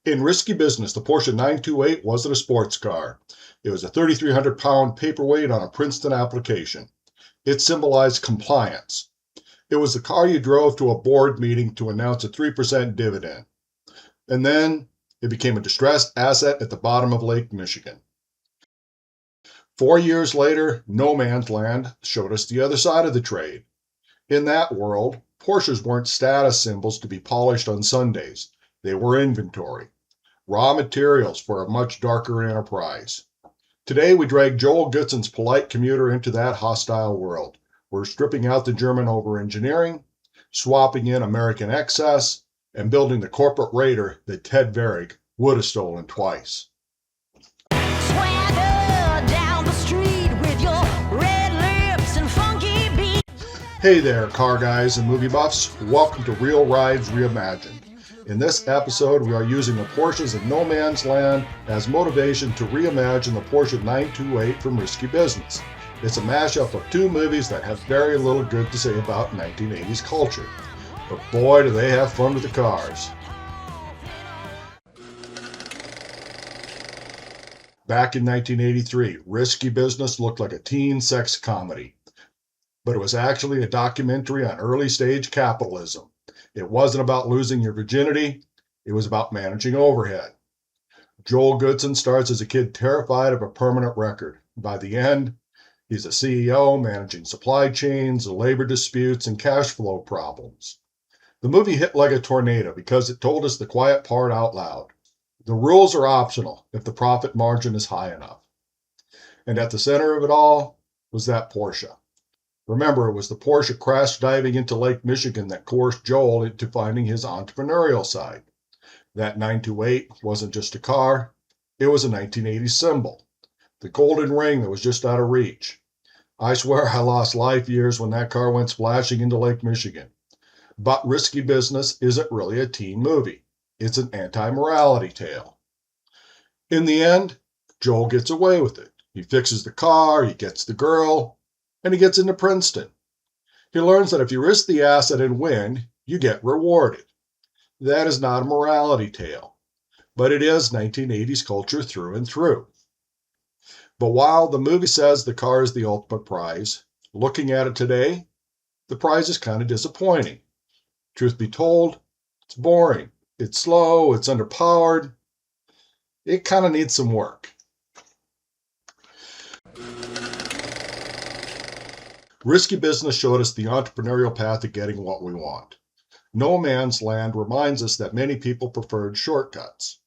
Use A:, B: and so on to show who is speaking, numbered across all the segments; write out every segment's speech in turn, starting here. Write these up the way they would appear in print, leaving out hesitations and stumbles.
A: In risky business, the Porsche 928 wasn't a sports car. It was a 3,300-pound paperweight on a Princeton application. It symbolized compliance. It was the car you drove to a board meeting to announce a 3% dividend. And then it became a distressed asset at the bottom of Lake Michigan. 4 years later, no man's land showed us the other side of the trade. In that world, Porsches weren't status symbols to be polished on Sundays. They were inventory. Raw materials for a much darker enterprise. Today, we drag Joel Goodson's polite commuter into that hostile world. We're stripping out the German over-engineering, swapping in American excess, and building the corporate raider that Ted Varig would have stolen twice.
B: Swagger down the street with your red lips and funky beat.
A: Hey there, car guys and movie buffs. Welcome to Reel Rides Reimagined. In this episode, we are using the Porsches of No Man's Land as motivation to reimagine the Porsche 928 from Risky Business. It's a mashup of two movies that have very little good to say about 1980s culture. But boy, do they have fun with the cars. Back in 1983, Risky Business looked like a teen sex comedy. But it was actually a documentary on early-stage capitalism. It wasn't about losing your virginity, it was about managing overhead. Joel Goodson starts as a kid terrified of a permanent record. By the end, he's a CEO managing supply chains, labor disputes, and cash flow problems. The movie hit like a tornado because it told us the quiet part out loud. The rules are optional if the profit margin is high enough. And at the center of it all was that Porsche. Remember, it was the Porsche crash diving into Lake Michigan that coerced Joel into finding his entrepreneurial side. That 928 wasn't just a car, it was a 1980s symbol. The golden ring that was just out of reach. I swear I lost life years when that car went splashing into Lake Michigan. But Risky Business isn't really a teen movie. It's an anti-morality tale. In the end, Joel gets away with it. He fixes the car, he gets the girl, and he gets into Princeton. He learns that if you risk the asset and win, you get rewarded. That is not a morality tale, but it is 1980s culture through and through. But while the movie says the car is the ultimate prize, looking at it today, the prize is kind of disappointing. Truth be told, it's boring. It's slow, it's underpowered. It kind of needs some work. Risky Business showed us the entrepreneurial path to getting what we want. No Man's Land reminds us that many people preferred shortcuts.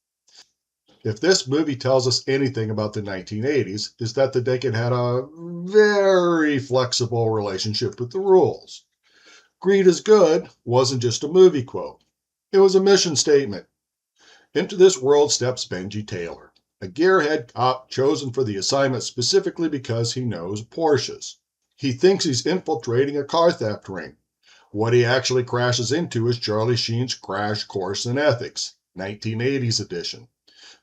A: If this movie tells us anything about the 1980s, is that the decade had a very flexible relationship with the rules. Greed is good wasn't just a movie quote. It was a mission statement. Into this world steps Benji Taylor, a gearhead cop chosen for the assignment specifically because he knows Porsches. He thinks he's infiltrating a car theft ring. What he actually crashes into is Charlie Sheen's Crash Course in Ethics, 1980s edition,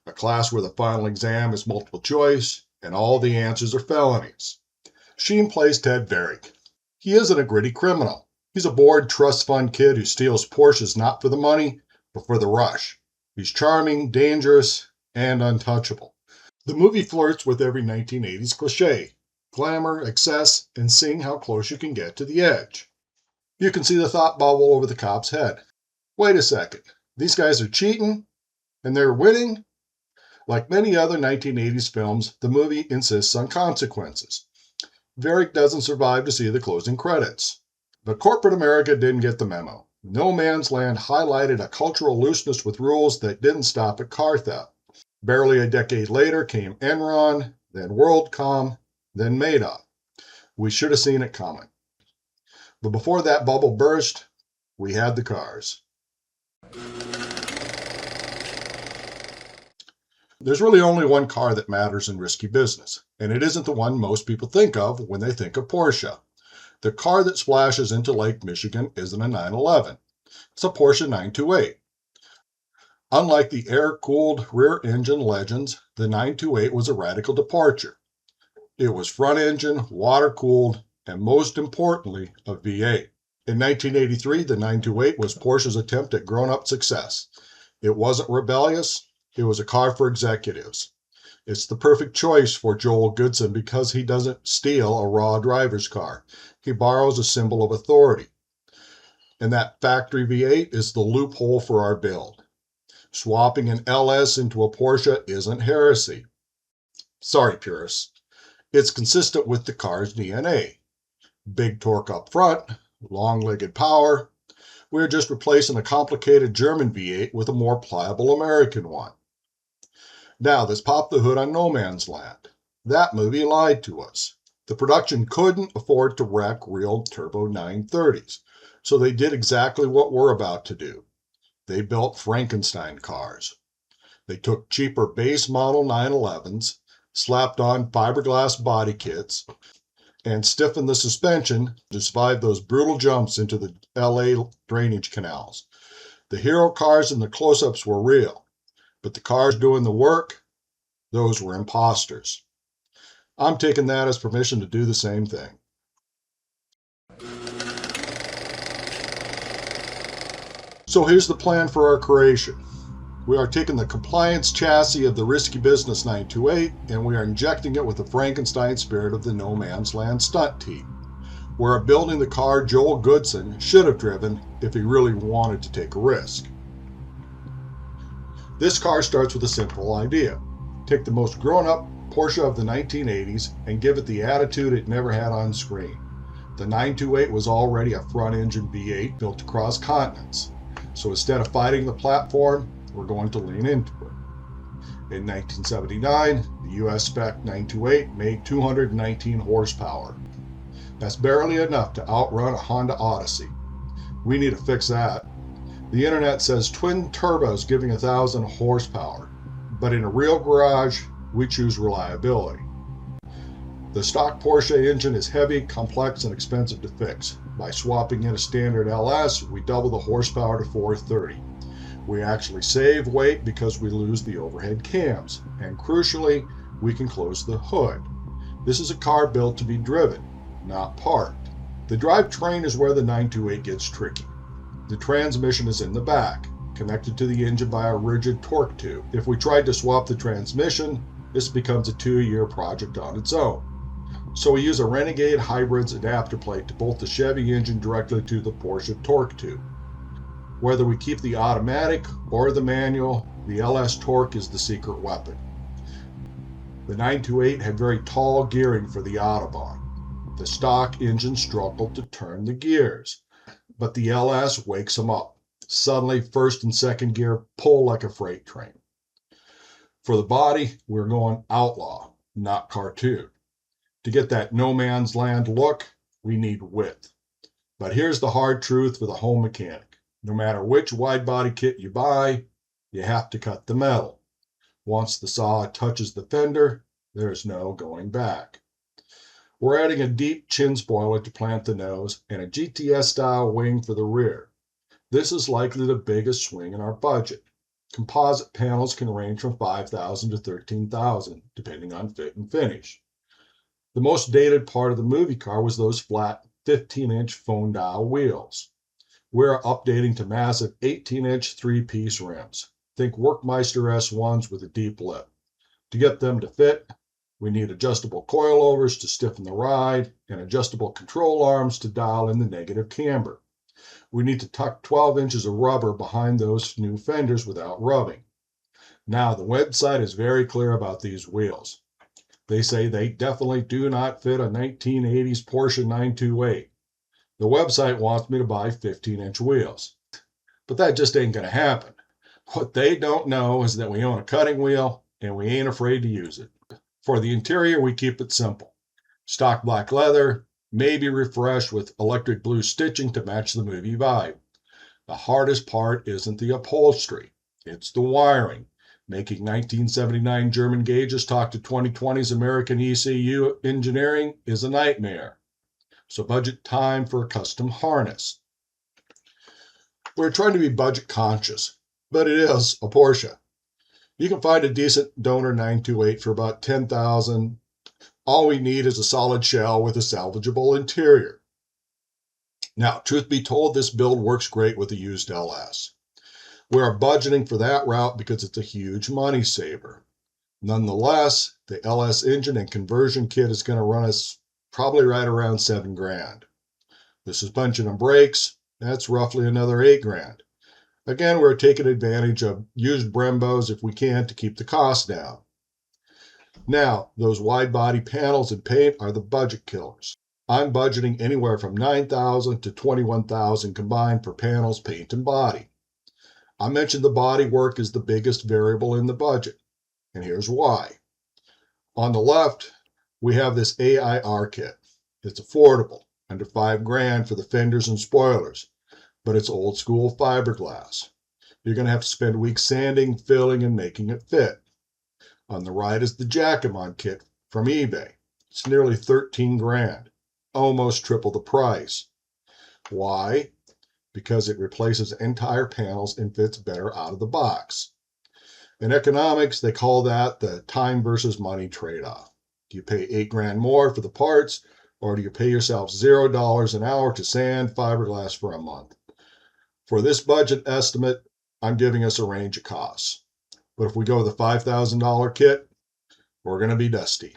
A: a class where the final exam is multiple choice and all the answers are felonies. Sheen plays Ted Varig. He isn't a gritty criminal. He's a bored trust fund kid who steals Porsches not for the money, but for the rush. He's charming, dangerous, and untouchable. The movie flirts with every 1980s cliche. Glamour, excess, and seeing how close you can get to the edge. You can see the thought bubble over the cop's head. Wait a second, these guys are cheating? And they're winning? Like many other 1980s films, the movie insists on consequences. Varig doesn't survive to see the closing credits. But corporate America didn't get the memo. No Man's Land highlighted a cultural looseness with rules that didn't stop at car theft. Barely a decade later came Enron, then WorldCom, then Madoff. We should have seen it coming. But before that bubble burst, we had the cars. There's really only one car that matters in Risky Business, and it isn't the one most people think of when they think of Porsche. The car that splashes into Lake Michigan isn't a 911. It's a Porsche 928. Unlike the air-cooled rear-engine legends, the 928 was a radical departure. It was front-engine, water-cooled, and most importantly, a V8. In 1983, the 928 was Porsche's attempt at grown-up success. It wasn't rebellious, It was a car for executives. It's the perfect choice for Joel Goodson because he doesn't steal a raw driver's car. He borrows a symbol of authority. And that factory V8 is the loophole for our build. Swapping an LS into a Porsche isn't heresy. Sorry, purists. It's consistent with the car's DNA. Big torque up front, long-legged power. We're just replacing a complicated German V8 with a more pliable American one. Now, let's pop the hood on No Man's Land. That movie lied to us. The production couldn't afford to wreck real turbo 930s, so they did exactly what we're about to do. They built Frankenstein cars. They took cheaper base model 911s, slapped on fiberglass body kits, and stiffened the suspension to survive those brutal jumps into the LA drainage canals. The hero cars and the close-ups were real, but the cars doing the work, those were imposters. I'm taking that as permission to do the same thing. So here's the plan for our creation. We are taking the compliance chassis of the Risky Business 928 and we are injecting it with the Frankenstein spirit of the No Man's Land stunt team. We're building the car Joel Goodson should have driven if he really wanted to take a risk. This car starts with a simple idea. Take the most grown-up Porsche of the 1980s and give it the attitude it never had on screen. The 928 was already a front-engine V8 built across continents. So instead of fighting the platform, we're going to lean into it. In 1979, the US spec 928 made 219 horsepower. That's barely enough to outrun a Honda Odyssey. We need to fix that. The internet says twin turbos giving 1,000 horsepower, but in a real garage, we choose reliability. The stock Porsche engine is heavy, complex, and expensive to fix. By swapping in a standard LS, we double the horsepower to 430. We actually save weight because we lose the overhead cams, and crucially, we can close the hood. This is a car built to be driven, not parked. The drivetrain is where the 928 gets tricky. The transmission is in the back, connected to the engine by a rigid torque tube. If we tried to swap the transmission, this becomes a 2-year project on its own. So we use a Renegade Hybrids adapter plate to bolt the Chevy engine directly to the Porsche torque tube. Whether we keep the automatic or the manual, the LS torque is the secret weapon. The 928 had very tall gearing for the Autobahn. The stock engine struggled to turn the gears, but the LS wakes them up. Suddenly, first and second gear pull like a freight train. For the body, we're going Outlaw, not cartoon. To get that No Man's Land look, we need width. But here's the hard truth for the home mechanic. No matter which wide-body kit you buy, you have to cut the metal. Once the saw touches the fender, there's no going back. We're adding a deep chin spoiler to plant the nose and a GTS-style wing for the rear. This is likely the biggest swing in our budget. Composite panels can range from $5,000 to $13,000, depending on fit and finish. The most dated part of the movie car was those flat 15-inch phone dial wheels. We're updating to massive 18-inch 3-piece rims. Think Meister S1s with a deep lip. To get them to fit, we need adjustable coilovers to stiffen the ride and adjustable control arms to dial in the negative camber. We need to tuck 12 inches of rubber behind those new fenders without rubbing. Now, the website is very clear about these wheels. They say they definitely do not fit a 1980s Porsche 928. The website wants me to buy 15-inch wheels. But that just ain't going to happen. What they don't know is that we own a cutting wheel and we ain't afraid to use it. For the interior, we keep it simple. Stock black leather, maybe refreshed with electric blue stitching to match the movie vibe. The hardest part isn't the upholstery, it's the wiring. Making 1979 German gauges talk to 2020's American ECU engineering is a nightmare. So budget time for a custom harness. We're trying to be budget conscious, but it is a Porsche. You can find a decent donor 928 for about $10,000. All we need is a solid shell with a salvageable interior. Now, truth be told, this build works great with a used LS. We are budgeting for that route because it's a huge money saver. Nonetheless, the LS engine and conversion kit is going to run us probably right around $7,000. The suspension and brakes, that's roughly another $8,000. Again, we're taking advantage of used Brembos if we can to keep the cost down. Now, those wide body panels and paint are the budget killers. I'm budgeting anywhere from $9,000 to $21,000 combined for panels, paint, and body. I mentioned the body work is the biggest variable in the budget, and here's why. On the left, we have this AIR kit. It's affordable, under $5,000 for the fenders and spoilers, but it's old school fiberglass. You're going to have to spend weeks sanding, filling, and making it fit. On the right is the Jacquemont kit from eBay. It's nearly $13,000, almost triple the price. Why? Because it replaces entire panels and fits better out of the box. In economics, they call that the time versus money trade-off. Do you pay $8,000 more for the parts, or do you pay yourself $0 an hour to sand fiberglass for a month? For this budget estimate, I'm giving us a range of costs. But if we go with the $5,000 kit, we're going to be dusty.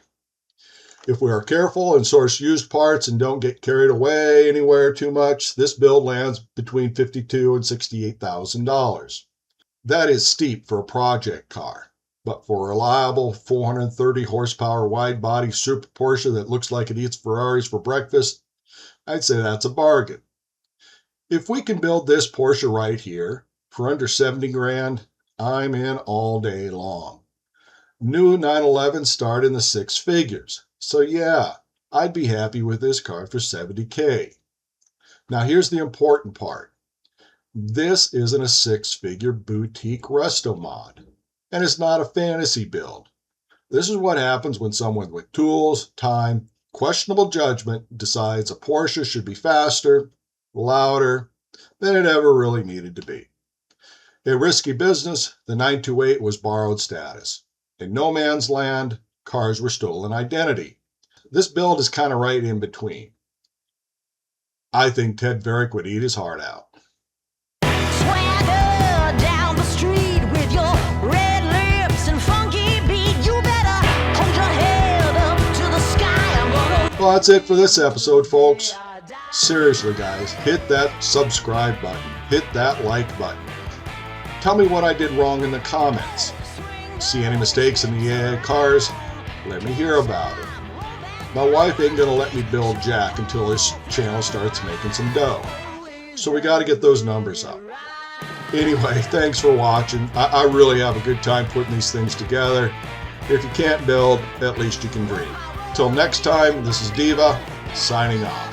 A: If we are careful and source used parts and don't get carried away anywhere too much, this build lands between $52,000 and $68,000. That is steep for a project car, but for a reliable 430 horsepower wide body super Porsche that looks like it eats Ferraris for breakfast, I'd say that's a bargain. If we can build this Porsche right here for under $70,000, I'm in all day long. New 911s start in the six figures, so yeah, I'd be happy with this car for $70,000. Now here's the important part. This isn't a six-figure boutique Restomod, and it's not a fantasy build. This is what happens when someone with tools, time, questionable judgment decides a Porsche should be faster, louder than it ever really needed to be. In risky business, the 928 was borrowed status. In no man's land, cars were stolen identity. This build is kind of right in between. I think Ted Varick would eat his heart out.
B: Swagger down the street with your red lips and funky beat. You better hold your head up to the sky.
A: Well, that's it for this episode, folks. Seriously, guys, hit that subscribe button. Hit that like button. Tell me what I did wrong in the comments. See any mistakes in the AI cars? Let me hear about it. My wife ain't gonna let me build Jack until this channel starts making some dough. So we gotta get those numbers up. Anyway, thanks for watching. I really have a good time putting these things together. If you can't build, at least you can dream. Till next time, this is Diva, signing off.